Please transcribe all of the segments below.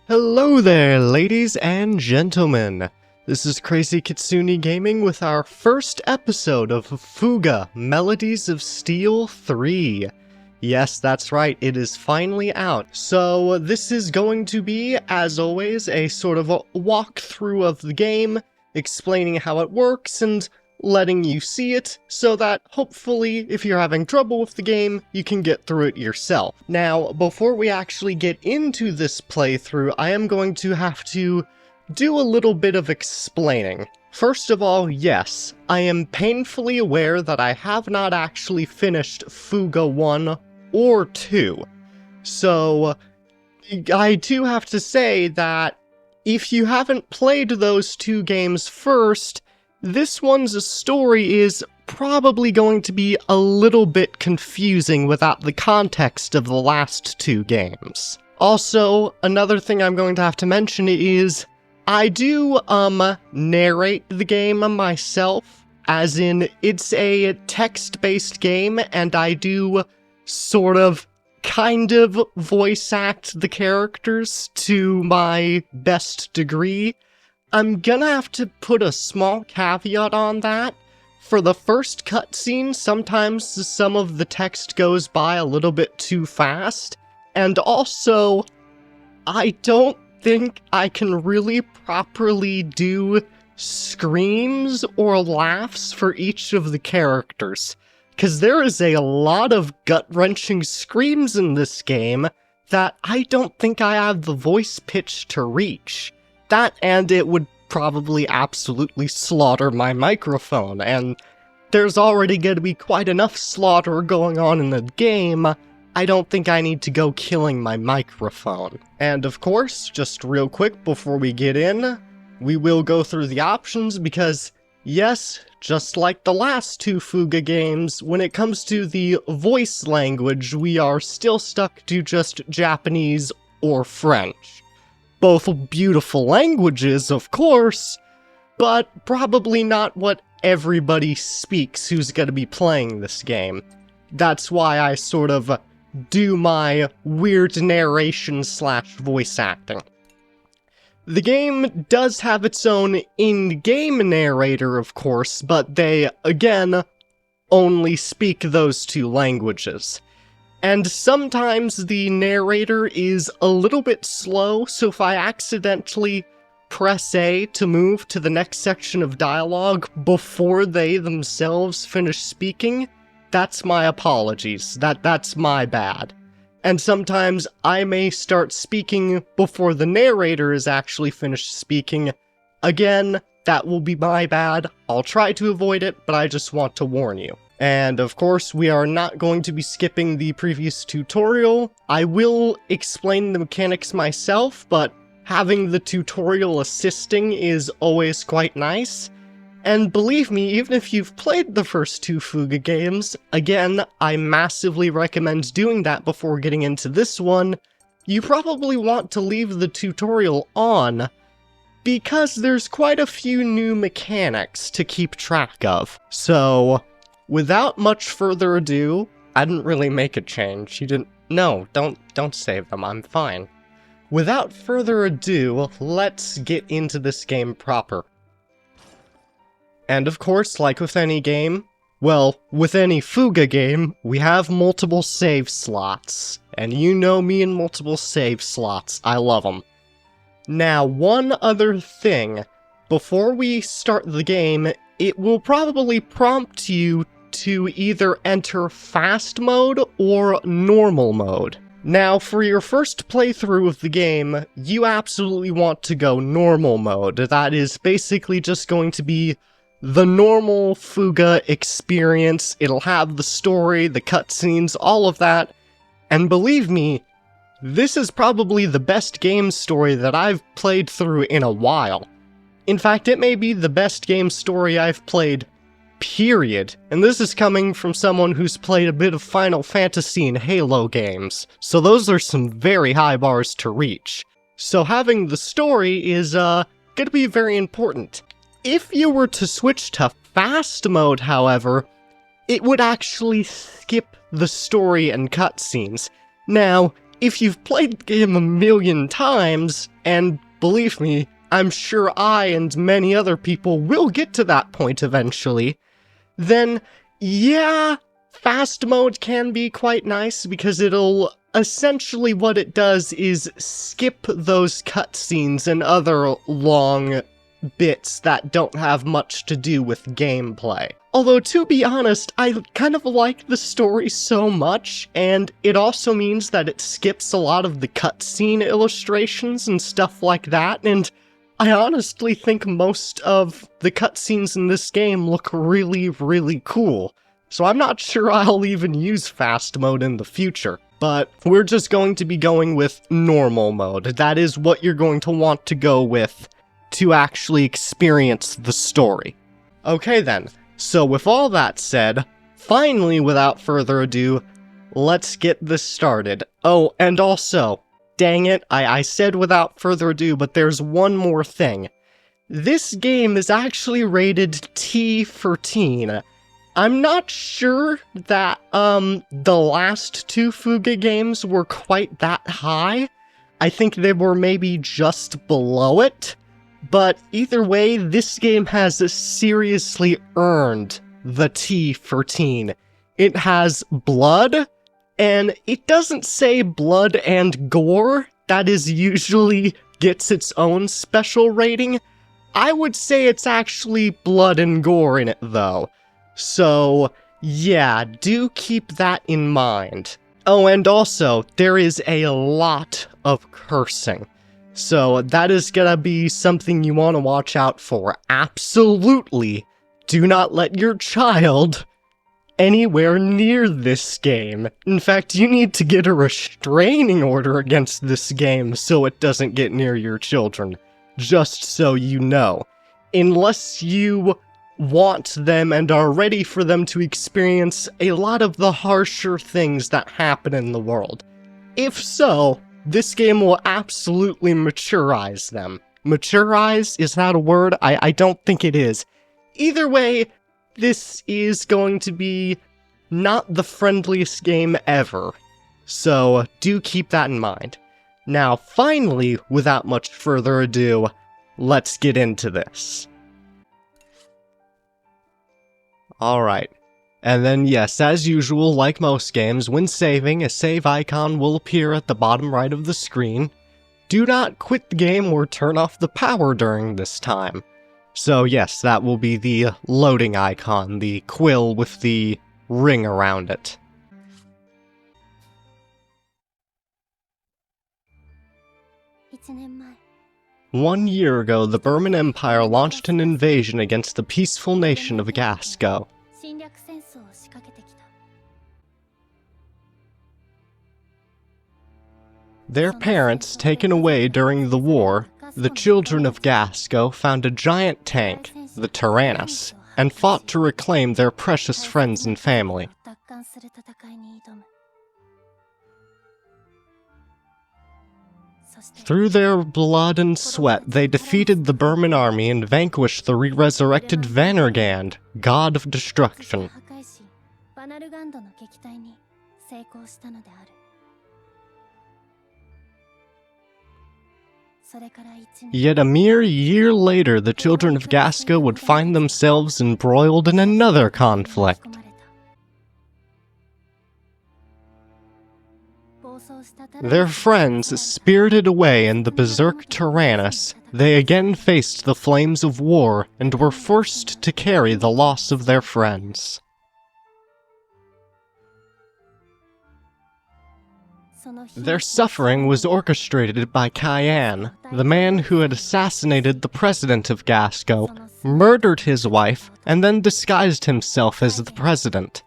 Hello there, ladies and gentlemen. This is Crazy Kitsune Gaming with our first episode of Fuga, Melodies of Steel 3. Yes, that's right, it is finally out. So this is going to be, as always, a sort of a walkthrough of the game, explaining how it works and letting you see it, so that hopefully, if you're having trouble with the game, you can get through it yourself. Now, before we actually get into this playthrough, I am going to have to do a little bit of explaining. First of all, yes, I am painfully aware that I have not actually finished Fuga 1 or 2. So, I do have to say that if you haven't played those two games first, this one's story is probably going to be a little bit confusing without the context of the last two games. Also, another thing I'm going to have to mention is, I do, narrate the game myself, as in, it's a text-based game, and I do sort of, kind of voice act the characters to my best degree. I'm gonna have to put a small caveat on that. For the first cutscene, sometimes some of the text goes by a little bit too fast, and also, I don't think I can really properly do screams or laughs for each of the characters, because there is a lot of gut-wrenching screams in this game that I don't think I have the voice pitch to reach. That, and it would probably absolutely slaughter my microphone, and there's already going to be quite enough slaughter going on in the game. I don't think I need to go killing my microphone. And of course, just real quick before we get in, we will go through the options because, yes, just like the last two Fuga games, when it comes to the voice language, we are still stuck to just Japanese or French. Both beautiful languages, of course, but probably not what everybody speaks who's going to be playing this game. That's why I sort of do my weird narration slash voice acting. The game does have its own in-game narrator, of course, but they, again, only speak those two languages. And sometimes the narrator is a little bit slow, so if I accidentally press A to move to the next section of dialogue before they themselves finish speaking, that's my apologies. That's my bad. And sometimes I may start speaking before the narrator is actually finished speaking. Again, that will be my bad. I'll try to avoid it, but I just want to warn you. And of course, we are not going to be skipping the previous tutorial. I will explain the mechanics myself, but having the tutorial assisting is always quite nice. And believe me, even if you've played the first two Fuga games, again, I massively recommend doing that before getting into this one. You probably want to leave the tutorial on, because there's quite a few new mechanics to keep track of. So, without much further ado, I didn't really make a change. You didn't. No, don't save them. I'm fine. Without further ado, let's get into this game proper. And of course, like with any game, well, with any Fuga game, we have multiple save slots. And you know me and multiple save slots. I love them. Now, one other thing. Before we start the game, it will probably prompt you to either enter fast mode or normal mode. Now, for your first playthrough of the game, you absolutely want to go normal mode. That is basically just going to be the normal Fuga experience. It'll have the story, the cutscenes, all of that. And believe me, this is probably the best game story that I've played through in a while. In fact, it may be the best game story I've played, period. And this is coming from someone who's played a bit of Final Fantasy and Halo games, so those are some very high bars to reach. So having the story is, gonna be very important. If you were to switch to fast mode, however, it would actually skip the story and cutscenes. Now, if you've played the game a million times, and believe me, I'm sure I and many other people will get to that point eventually, then yeah, fast mode can be quite nice because it'll essentially what it does is skip those cutscenes and other long bits that don't have much to do with gameplay. Although, to be honest, I kind of like the story so much, and it also means that it skips a lot of the cutscene illustrations and stuff like that, and I honestly think most of the cutscenes in this game look really, really cool. So I'm not sure I'll even use fast mode in the future, but we're just going to be going with normal mode. That is what you're going to want to go with to actually experience the story. Okay then, so with all that said, finally without further ado, let's get this started. Oh, and also, dang it, I said without further ado, but there's one more thing. This game is actually rated T for teen. I'm not sure that, the last two Fuga games were quite that high. I think they were maybe just below it. But either way, this game has seriously earned the T for teen. It has blood, and it doesn't say blood and gore. That is usually gets its own special rating. I would say it's actually blood and gore in it, though. So, yeah, do keep that in mind. Oh, and also, there is a lot of cursing. So that is gonna be something you want to watch out for. Absolutely do not let your child anywhere near this game. In fact, you need to get a restraining order against this game so it doesn't get near your children. Just so you know. Unless you want them and are ready for them to experience a lot of the harsher things that happen in the world. If so, this game will absolutely maturize them. Maturize? Is that a word? I don't think it is. Either way, this is going to be not the friendliest game ever. So do keep that in mind. Now, finally, without much further ado, let's get into this. Alright. And then yes, as usual, like most games, when saving, a save icon will appear at the bottom right of the screen. Do not quit the game or turn off the power during this time. So yes, that will be the loading icon, the quill with the ring around it. One year ago, the Berman Empire launched an invasion against the peaceful nation of Gasco. Their parents taken away during the war, the children of Gasco found a giant tank, the Taranis, and fought to reclaim their precious friends and family. Through their blood and sweat, they defeated the Berman army and vanquished the re-resurrected Vannergand, god of destruction. Yet a mere year later, the children of Gasco would find themselves embroiled in another conflict. Their friends spirited away in the berserk Taranis, they again faced the flames of war and were forced to carry the loss of their friends. Their suffering was orchestrated by Cayenne, the man who had assassinated the president of Gasco, murdered his wife, and then disguised himself as the president.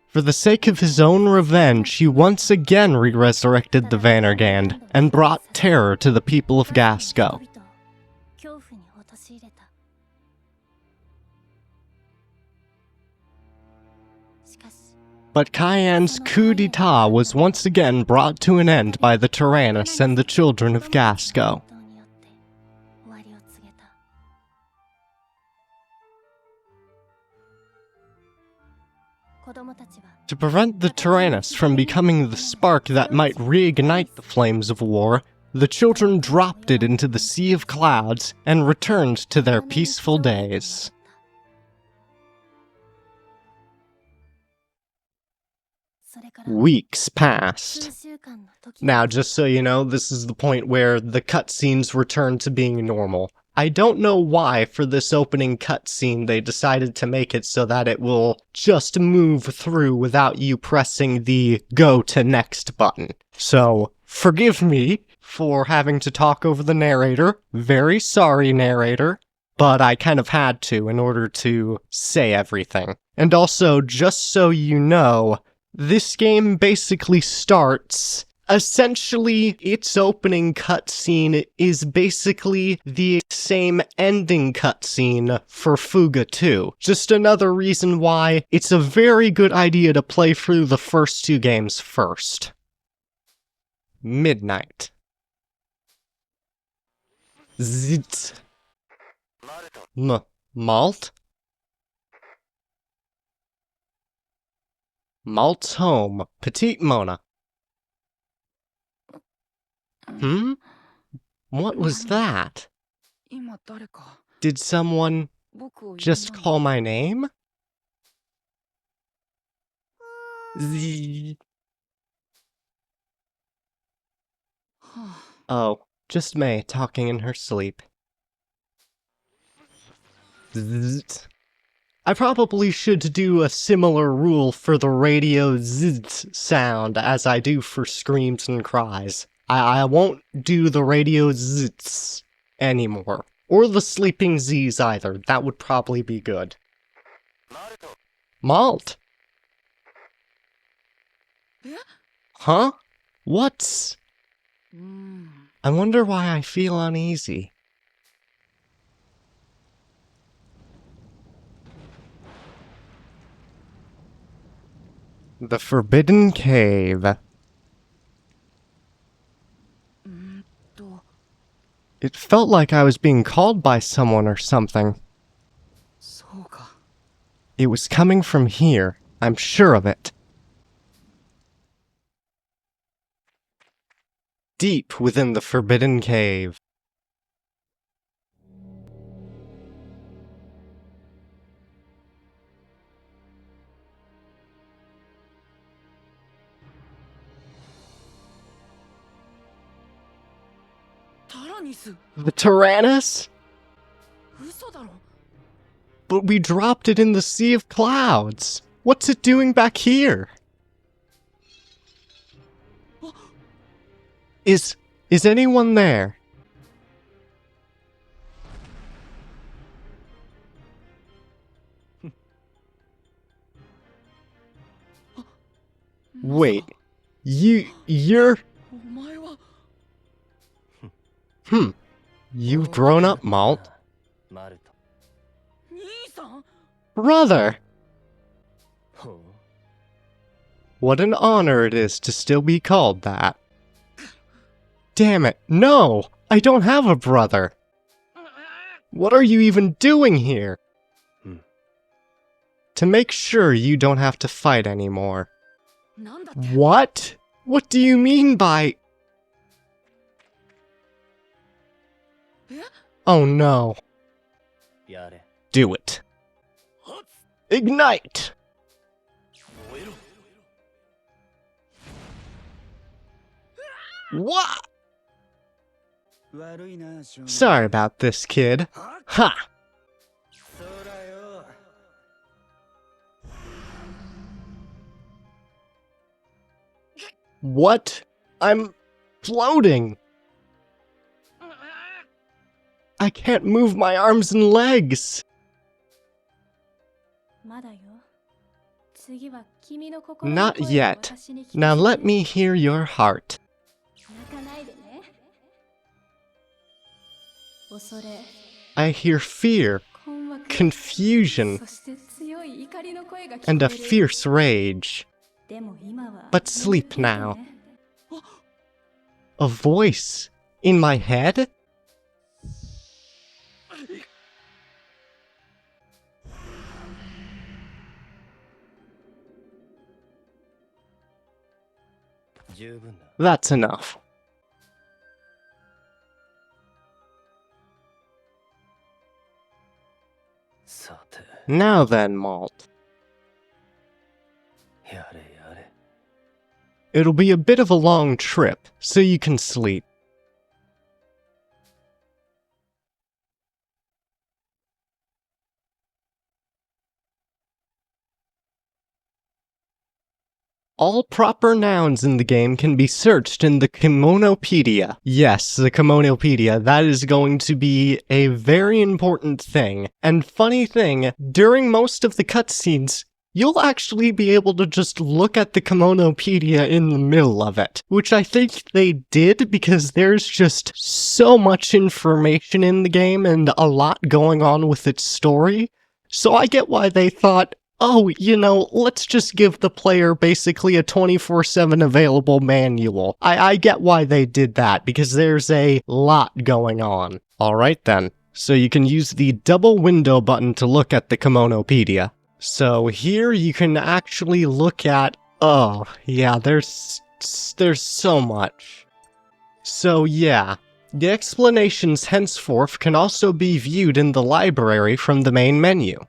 For the sake of his own revenge, he once again re-resurrected the Vannergand, and brought terror to the people of Gasco. But Cayenne's coup d'etat was once again brought to an end by the Taranis and the children of Gasco. To prevent the Taranis from becoming the spark that might reignite the flames of war, the children dropped it into the sea of clouds and returned to their peaceful days. Weeks passed. Now, just so you know, this is the point where the cutscenes return to being normal. I don't know why for this opening cutscene they decided to make it so that it will just move through without you pressing the go to next button. So, forgive me for having to talk over the narrator. Very sorry, narrator. But I kind of had to in order to say everything. And also, just so you know, this game basically starts... Essentially, its opening cutscene is basically the same ending cutscene for Fuga 2. Just another reason why it's a very good idea to play through the first two games first. Midnight. Zit. Malt? Malt's home. Petite Mona. What was that? Did someone just call my name? Oh, just May talking in her sleep. I probably should do a similar rule for the radio zzz sound as I do for screams and cries. I won't do the radio zzz anymore. Or the sleeping z's either. That would probably be good. Malt? Huh? What's... I wonder why I feel uneasy. The Forbidden Cave. It felt like I was being called by someone or something. It was coming from here. I'm sure of it. Deep within the Forbidden Cave. The Taranis? But we dropped it in the Sea of Clouds. What's it doing back here? Is anyone there? Wait, you're... You've grown up, Malt. Brother! What an honor it is to still be called that. Damn it, no! I don't have a brother! What are you even doing here? To make sure you don't have to fight anymore. What? What do you mean by... Oh no. Do it. Ignite! What? Sorry about this, kid. Ha! What? I'm floating! I can't move my arms and legs! Not yet. Now let me hear your heart. I hear fear, confusion, and a fierce rage. But sleep now. A voice in my head? That's enough. Now then, Malt. It'll be a bit of a long trip, so you can sleep. All proper nouns in the game can be searched in the Kimonopedia. Yes, the Kimonopedia. That is going to be a very important thing. And funny thing, during most of the cutscenes, you'll actually be able to just look at the Kimonopedia in the middle of it, which I think they did because there's just so much information in the game and a lot going on with its story. So I get why they thought, oh, you know, let's just give the player basically a 24/7 available manual. I get why they did that, because there's a lot going on. Alright then, so you can use the double window button to look at the Kimonopedia. So here you can actually look at, oh, yeah, there's so much. So yeah, the explanations henceforth can also be viewed in the library from the main menu.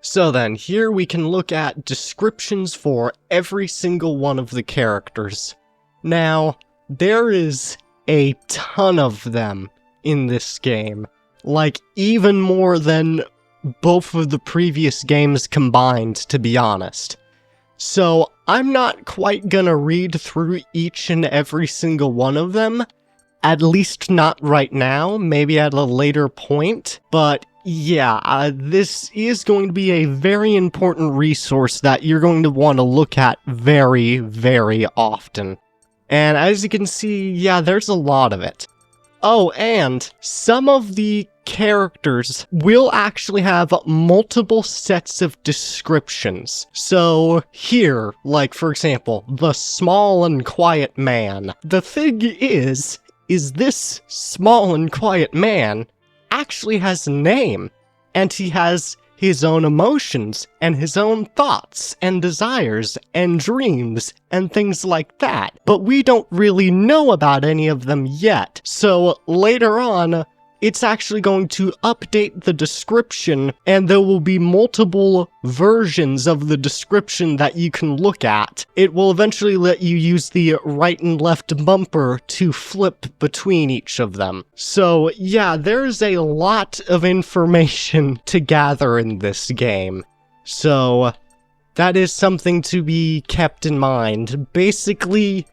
So then, here we can look at descriptions for every single one of the characters. Now, there is a ton of them in this game. Like, even more than both of the previous games combined, to be honest. So, I'm not quite gonna read through each and every single one of them. At least not right now, maybe at a later point, but yeah, this is going to be a very important resource that you're going to want to look at very, very often. And as you can see, yeah, there's a lot of it. Oh, and some of the characters will actually have multiple sets of descriptions. So here, like for example, the small and quiet man. The thing is this small and quiet man actually has a name, and he has his own emotions, and his own thoughts, and desires, and dreams, and things like that. But we don't really know about any of them yet, so later on, it's actually going to update the description, and there will be multiple versions of the description that you can look at. It will eventually let you use the right and left bumper to flip between each of them. So yeah, there's a lot of information to gather in this game. So that is something to be kept in mind. Basically,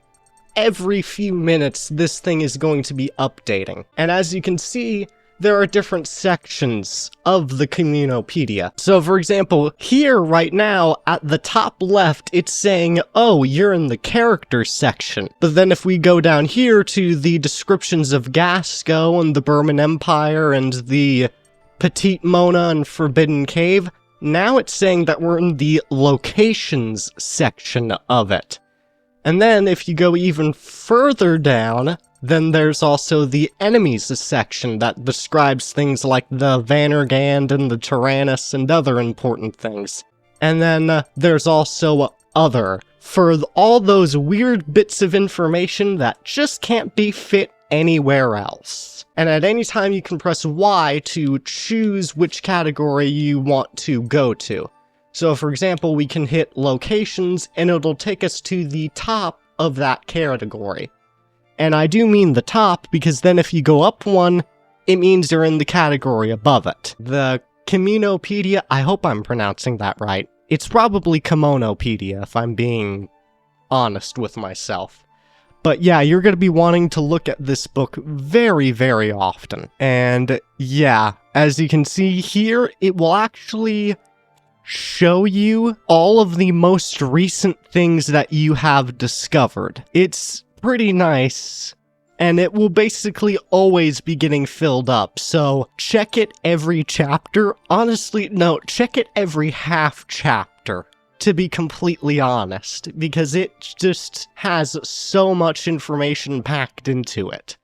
every few minutes, this thing is going to be updating. And as you can see, there are different sections of the Kimonopedia. So for example, here right now, at the top left, it's saying, oh, you're in the characters section. But then if we go down here to the descriptions of Gasco and the Berman Empire and the Petite Mona and Forbidden Cave, now it's saying that we're in the locations section of it. And then if you go even further down, then there's also the enemies section that describes things like the Vannergand and the Taranis and other important things. And then there's also other, for all those weird bits of information that just can't be fit anywhere else. And at any time you can press Y to choose which category you want to go to. So for example, we can hit locations and it'll take us to the top of that category. And I do mean the top because then if you go up one, it means you're in the category above it. The Kimonopedia, I hope I'm pronouncing that right. It's probably Kimonopedia if I'm being honest with myself. But yeah, you're going to be wanting to look at this book very, very often. And yeah, as you can see here, it will actually show you all of the most recent things that you have discovered. It's pretty nice, and it will basically always be getting filled up, so check it every chapter. Honestly, no, check it every half chapter, to be completely honest, because it just has so much information packed into it.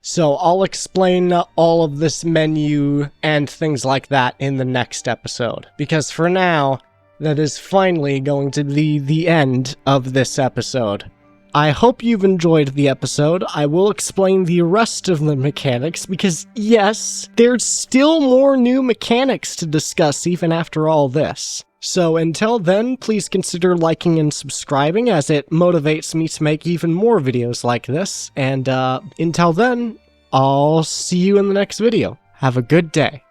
So I'll explain all of this menu and things like that in the next episode, because for now, that is finally going to be the end of this episode. I hope you've enjoyed the episode. I will explain the rest of the mechanics because, yes, there's still more new mechanics to discuss even after all this. So until then, please consider liking and subscribing as it motivates me to make even more videos like this. And until then, I'll see you in the next video. Have a good day.